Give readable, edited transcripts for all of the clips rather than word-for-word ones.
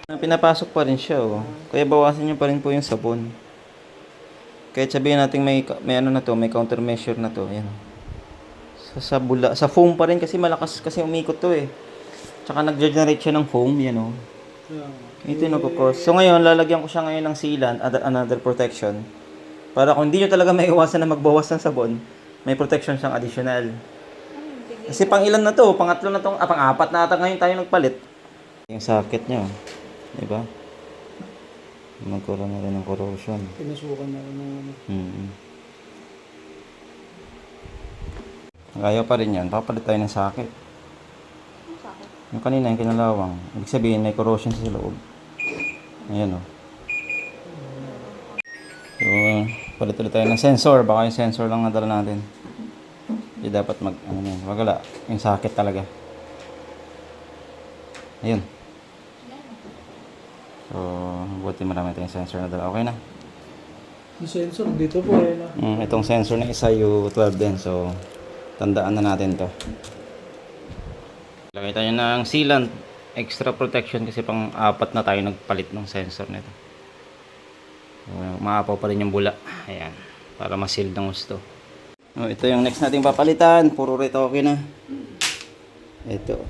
Pinapasok pa rin siya, oh. Kaya bawasan niyo pa rin po yung sabon. Kahit sabihin natin may ano na to, may countermeasure na to, yan. Sa foam pa rin kasi malakas kasi umikot to eh. Tsaka nag-generate siya ng foam, yan oh. Ito yung nagkakos. So ngayon, lalagyan ko siya ngayon ng sealant, another protection. Para kung hindi nyo talaga maiwasan na magbawas ng sabon, may protection siyang additional. Kasi pang ilan na to, pangatlo na to, pang-apat na ata ngayon tayo nagpalit. Yung socket niya, oh. Diba? Magkaroon na rin ng corrosion. Pinasukan na rin ng ano. Ayaw pa rin yan. Papalit tayo ng socket. Yung kanina, yung kinalawang. Ibig sabihin, may corrosion sa loob. Ayan o. So, palit ulit tayo ng sensor. Baka yung sensor lang nadala natin. Hindi dapat wagala. Yung socket talaga. Ayun. So, buti marami tayong sensor na dala. Okay na. Yung sensor, dito po eh. Itong sensor na isa, U12 din. So, tandaan na natin to. Lagay tayo ng sealant. Extra protection kasi pang apat na tayo nagpalit ng sensor nito. So, maapaw pa rin yung bula. Ayan. Para ma-seal ng gusto. So, ito yung next nating papalitan. Puro retoke na. Ito.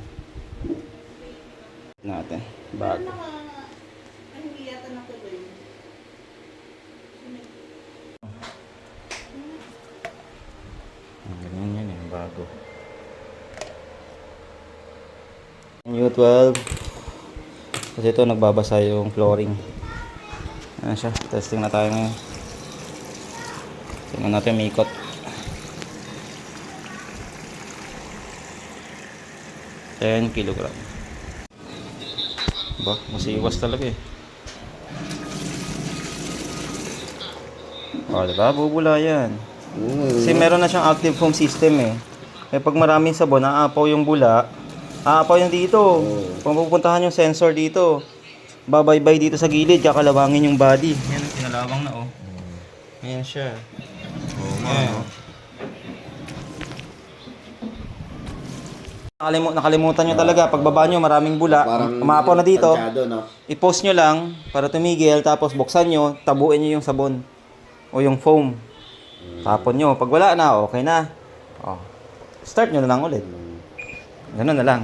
Natin. Bago. Ganyan yan eh. Bago. U12 kasi ito nagbabasa yung flooring. Ano siya, testing na tayo ngayon. Tingnan natin may ikot. 10 kilogram. Ba, masiwas talaga eh. O, diba? Bubula yan. Kasi meron na siyang active foam system eh. Kaya pag maraming sabon, aapaw yung bula. Aapaw yung dito. Kung pupuntahan yung sensor dito, babaybay dito sa gilid, kakalawangin yung body. Yan, kinalawang na oh. Ayan siya. Ayan. Nakalimutan nyo talaga, pagbaba nyo maraming bula, umaapaw na dito, i-post nyo lang para tumigil, tapos buksan nyo, tabuin nyo yung sabon o yung foam. Tapon nyo, pag wala na, okay na. Oh. Start nyo na lang ulit. Ganun na lang.